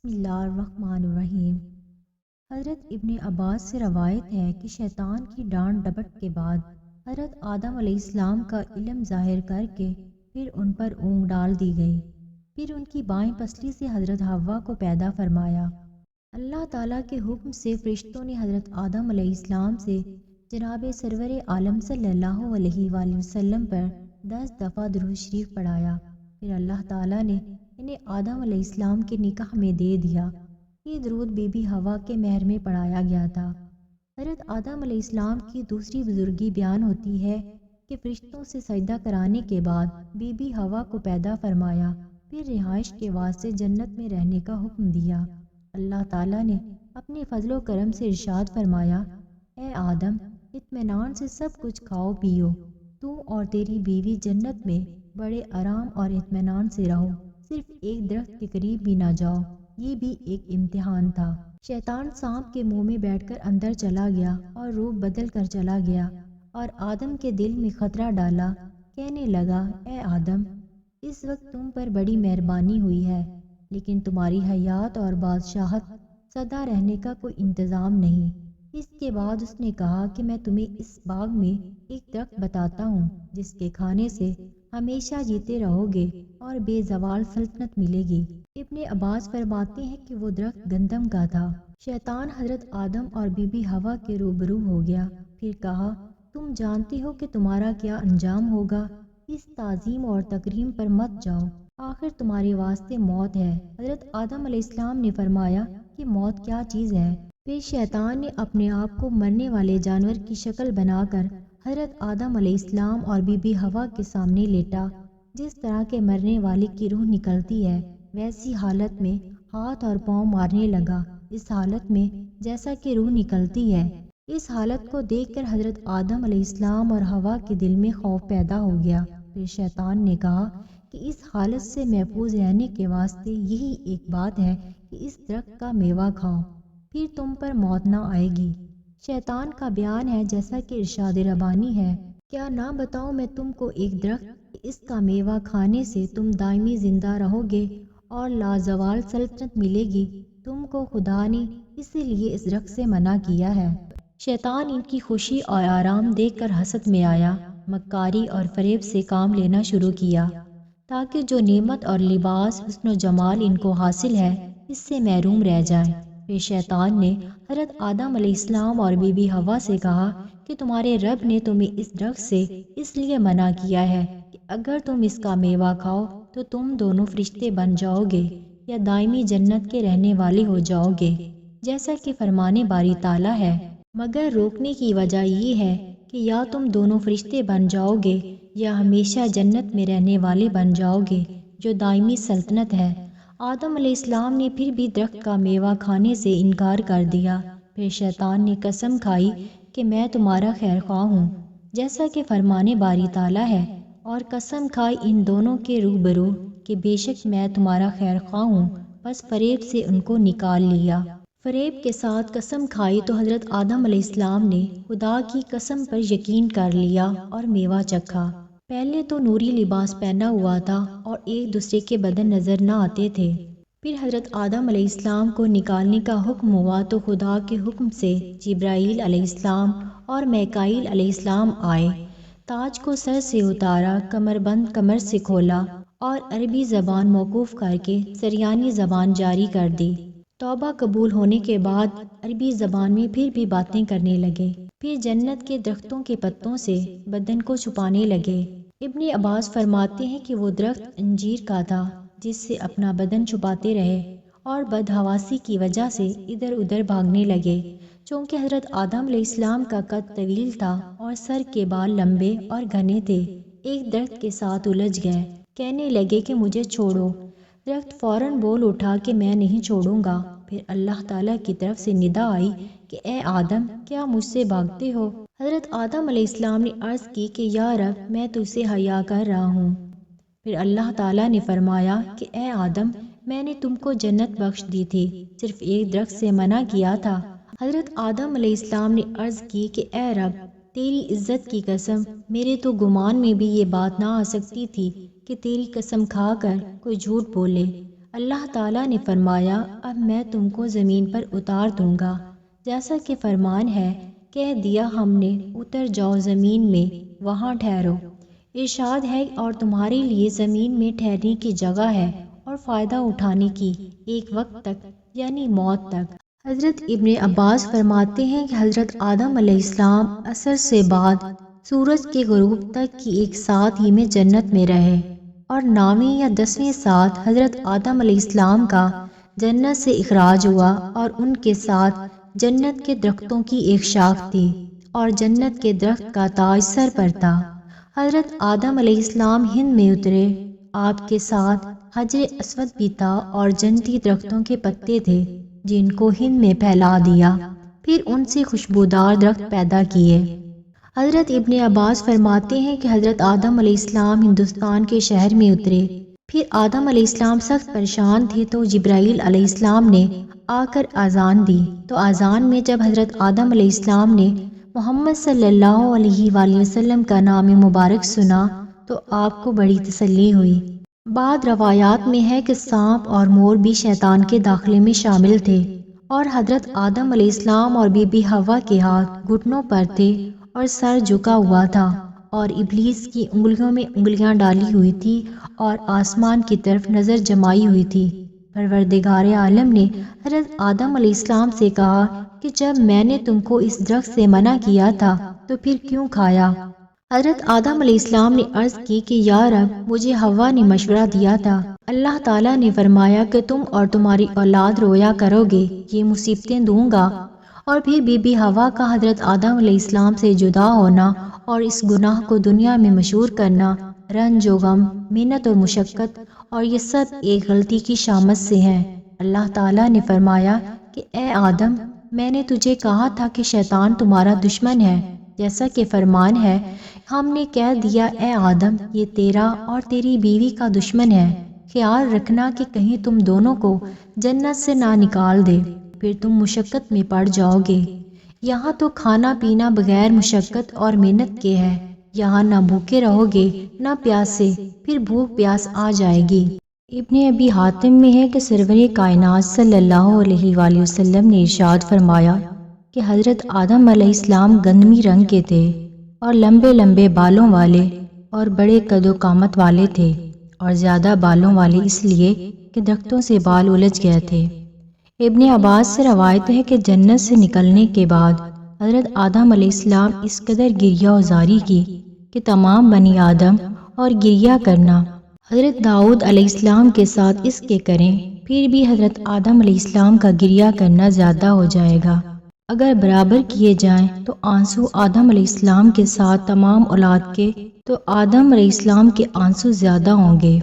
بسم اللہ الرحمن الرحیم۔ حضرت ابن عباس سے روایت ہے کہ شیطان کی ڈانٹ ڈپٹ کے بعد حضرت آدم علیہ السلام کا علم ظاہر کر کے پھر ان پر اونگ ڈال دی گئی۔ پھر ان کی بائیں پسلی سے حضرت حوا کو پیدا فرمایا۔ اللہ تعالیٰ کے حکم سے فرشتوں نے حضرت آدم علیہ السلام سے جناب سرور عالم صلی اللہ علیہ وآلہ وسلم پر 10 دفعہ درود شریف پڑھایا۔ پھر اللہ تعالیٰ نے انہیں آدم علیہ السلام کے نکاح میں دے دیا۔ یہ درود بی بی حوا کے مہر میں پڑھایا گیا تھا۔ حضرت آدم علیہ السلام کی دوسری بزرگی بیان ہوتی ہے کہ فرشتوں سے سجدہ کرانے کے بعد بی بی حوا کو پیدا فرمایا، پھر رہائش کے واسطے جنت میں رہنے کا حکم دیا۔ اللہ تعالیٰ نے اپنے فضل و کرم سے ارشاد فرمایا، اے آدم، اطمینان سے سب کچھ کھاؤ پیو، تو اور تیری بیوی جنت میں بڑے آرام اور اطمینان سے رہو، صرف ایک درخت کے قریب بھی نہ جاؤ۔ یہ بھی ایک امتحان تھا۔ شیطان سانپ کے منہ میں بیٹھ کر اندر چلا گیا اور روپ بدل کر چلا گیا اور آدم کے دل میں خطرہ ڈالا، کہنے لگا، اے آدم، اس وقت تم پر بڑی مہربانی ہوئی ہے، لیکن تمہاری حیات اور بادشاہت سدا رہنے کا کوئی انتظام نہیں۔ اس کے بعد اس نے کہا کہ میں تمہیں اس باغ میں ایک درخت بتاتا ہوں جس کے کھانے سے ہمیشہ جیتے رہو گے اور بے زوال سلطنت ملے گی۔ ابن عباس فرماتے ہیں کہ وہ درخت گندم کا تھا۔ شیطان حضرت آدم اور بی بی حوا کے روبرو ہو گیا، پھر کہا، تم جانتے ہو کہ تمہارا کیا انجام ہوگا، اس تعظیم اور تکریم پر مت جاؤ، آخر تمہارے واسطے موت ہے۔ حضرت آدم علیہ السلام نے فرمایا کہ موت کیا چیز ہے؟ پھر شیطان نے اپنے آپ کو مرنے والے جانور کی شکل بنا کر حضرت آدم علیہ السلام اور بی بی حوا کے سامنے لیٹا۔ جس طرح کے مرنے والے کی روح نکلتی ہے ویسی حالت میں ہاتھ اور پاؤں مارنے لگا، اس حالت میں جیسا کہ روح نکلتی ہے۔ اس حالت کو دیکھ کر حضرت آدم علیہ السلام اور حوا کے دل میں خوف پیدا ہو گیا۔ پھر شیطان نے کہا کہ اس حالت سے محفوظ رہنے کے واسطے یہی ایک بات ہے کہ اس درخت کا میوہ کھاؤ، پھر تم پر موت نہ آئے گی۔ شیطان کا بیان ہے جیسا کہ ارشاد ربانی ہے، کیا نہ بتاؤں میں تم کو ایک درخت، اس کا میوہ کھانے سے تم دائمی زندہ رہو گے اور لازوال سلطنت ملے گی۔ تم کو خدا نے اسی لیے اس درخت سے منع کیا ہے۔ شیطان ان کی خوشی اور آرام دیکھ کر حسد میں آیا، مکاری اور فریب سے کام لینا شروع کیا تاکہ جو نعمت اور لباس، حسن و جمال ان کو حاصل ہے، اس سے محروم رہ جائیں۔ پھر شیطان نے حضرت آدم علیہ السلام اور بی بی حوا سے کہا کہ تمہارے رب نے تمہیں اس درخت سے اس لیے منع کیا ہے کہ اگر تم اس کا میوہ کھاؤ تو تم دونوں فرشتے بن جاؤ گے یا دائمی جنت کے رہنے والے ہو جاؤ گے، جیسا کہ فرمان باری تعالیٰ ہے۔ مگر روکنے کی وجہ یہ ہے کہ یا تم دونوں فرشتے بن جاؤ گے یا ہمیشہ جنت میں رہنے والے بن جاؤ گے جو دائمی سلطنت ہے۔ آدم علیہ السلام نے پھر بھی درخت کا میوہ کھانے سے انکار کر دیا۔ پھر شیطان نے قسم کھائی کہ میں تمہارا خیر خواہ ہوں، جیسا کہ فرمان باری تعالیٰ ہے، اور قسم کھائی ان دونوں کے روبرو کہ بے شک میں تمہارا خیر خواہ ہوں، بس فریب سے ان کو نکال لیا۔ فریب کے ساتھ قسم کھائی تو حضرت آدم علیہ السلام نے خدا کی قسم پر یقین کر لیا اور میوہ چکھا۔ پہلے تو نوری لباس پہنا ہوا تھا اور ایک دوسرے کے بدن نظر نہ آتے تھے۔ پھر حضرت آدم علیہ السلام کو نکالنے کا حکم ہوا تو خدا کے حکم سے جبرائیل علیہ السلام اور میکائیل علیہ السلام آئے، تاج کو سر سے اتارا، کمر بند کمر سے کھولا اور عربی زبان موقوف کر کے سریانی زبان جاری کر دی۔ توبہ قبول ہونے کے بعد عربی زبان میں پھر بھی باتیں کرنے لگے۔ پھر جنت کے درختوں کے پتوں سے بدن کو چھپانے لگے۔ ابن عباس فرماتے ہیں کہ وہ درخت انجیر کا تھا جس سے اپنا بدن چھپاتے رہے اور بدحواسی کی وجہ سے ادھر ادھر بھاگنے لگے۔ چونکہ حضرت آدم علیہ السلام کا قد طویل تھا اور سر کے بال لمبے اور گھنے تھے، ایک درخت کے ساتھ الجھ گئے، کہنے لگے کہ مجھے چھوڑو۔ درخت فوراً بول اٹھا کہ میں نہیں چھوڑوں گا۔ پھر اللہ تعالیٰ کی طرف سے ندا آئی کہ اے آدم، کیا مجھ سے بھاگتے ہو؟ حضرت آدم علیہ السلام نے عرض کی کہ یا رب، میں تجھ سے حیا کر رہا ہوں۔ پھر اللہ تعالیٰ نے فرمایا کہ اے آدم، میں نے تم کو جنت بخش دی تھی، صرف ایک درخت سے منع کیا تھا۔ حضرت آدم علیہ السلام نے عرض کی کہ اے رب، تیری عزت کی قسم، میرے تو گمان میں بھی یہ بات نہ آ سکتی تھی کہ تیری قسم کھا کر کوئی جھوٹ بولے۔ اللہ تعالیٰ نے فرمایا اب میں تم کو زمین پر اتار دوں گا جیسا کہ فرمان ہے، کہہ دیا ہم نے اتر جاؤ زمین میں وہاں ٹھہرو۔ ارشاد ہے اور تمہارے لیے زمین میں ٹھہرنے کی جگہ ہے اور فائدہ اٹھانے کی ایک وقت تک یعنی موت تک۔ حضرت ابن عباس فرماتے ہیں کہ حضرت آدم علیہ السلام عصر سے بعد سورج کے غروب تک کی ایک ساتھ ہی میں جنت میں رہے، اور 9ویں یا 10ویں ساتھ حضرت آدم علیہ السلام کا جنت سے اخراج ہوا، اور ان کے ساتھ جنت کے درختوں کی ایک شاخ تھی اور جنت کے درخت کا تاج سر پر تھا۔ حضرت آدم علیہ السلام ہند میں اترے، آپ کے ساتھ حجر اسود بھی تھا اور جنتی درختوں کے پتے تھے جن کو ہند میں پھیلا دیا، پھر ان سے خوشبودار درخت پیدا کیے۔ حضرت ابن عباس فرماتے ہیں کہ حضرت آدم علیہ السلام ہندوستان کے شہر میں اترے، پھر آدم علیہ السلام سخت پریشان تھے تو جبرائیل علیہ السلام نے آ کر اذان دی، تو اذان میں جب حضرت آدم علیہ السلام نے محمد صلی اللہ علیہ وآلہ وسلم کا نام مبارک سنا تو آپ کو بڑی تسلی ہوئی۔ بعض روایات میں ہے کہ سانپ اور مور بھی شیطان کے داخلے میں شامل تھے، اور حضرت آدم علیہ السلام اور بی بی حوا کے ہاتھ گھٹنوں پر تھے اور سر جھکا ہوا تھا، اور ابلیس کی انگلیوں میں انگلیاں ڈالی ہوئی تھی اور آسمان کی طرف نظر جمائی ہوئی تھی۔ پروردگار عالم نے حضرت آدم علیہ السلام سے کہا کہ جب میں نے تم کو اس درخت سے منع کیا تھا تو پھر کیوں کھایا؟ حضرت آدم علیہ السلام نے عرض کی کہ یا رب، مجھے حوا نے مشورہ دیا تھا، اللہ تعالیٰ نے فرمایا کہ تم اور تمہاری اولاد رویا کرو گے، یہ مصیبتیں دوں گا۔ اور پھر بی بی حوا کا حضرت آدم علیہ السلام سے جدا ہونا اور اس گناہ کو دنیا میں مشہور کرنا، رنج و غم، محنت اور مشقت، اور یہ سب ایک غلطی کی شامت سے ہے۔ اللہ تعالیٰ نے فرمایا کہ اے آدم، میں نے تجھے کہا تھا کہ شیطان تمہارا دشمن ہے، جیسا کہ فرمان ہے، ہم نے کہہ دیا اے آدم یہ تیرا اور تیری بیوی کا دشمن ہے، خیال رکھنا کہ کہیں تم دونوں کو جنت سے نہ نکال دے، پھر تم مشقت میں پڑ جاؤ گے۔ یہاں تو کھانا پینا بغیر مشقت اور محنت کے ہے، یہاں نہ بھوکے رہو گے نہ پیاسے، پھر بھوک پیاس آ جائے گی۔ ابن ابی حاتم میں ہے کہ سرور کائنات صلی اللہ علیہ وآلہ وسلم نے ارشاد فرمایا کہ حضرت آدم علیہ السلام گندمی رنگ کے تھے اور لمبے لمبے بالوں والے اور بڑے قد و قامت والے تھے، اور زیادہ بالوں والے اس لیے کہ درختوں سے بال الجھ گئے تھے۔ ابن عباس سے روایت ہے کہ جنت سے نکلنے کے بعد حضرت آدم علیہ السلام اس قدر گریہ وزاری کی کہ تمام بنی آدم اور گریہ کرنا حضرت داؤد علیہ السلام کے ساتھ اس کے کریں، پھر بھی حضرت آدم علیہ السلام کا گریہ کرنا زیادہ ہو جائے گا۔ اگر برابر کیے جائیں تو آنسو آدم علیہ السلام کے ساتھ تمام اولاد کے، تو آدم علیہ السلام کے آنسو زیادہ ہوں گے۔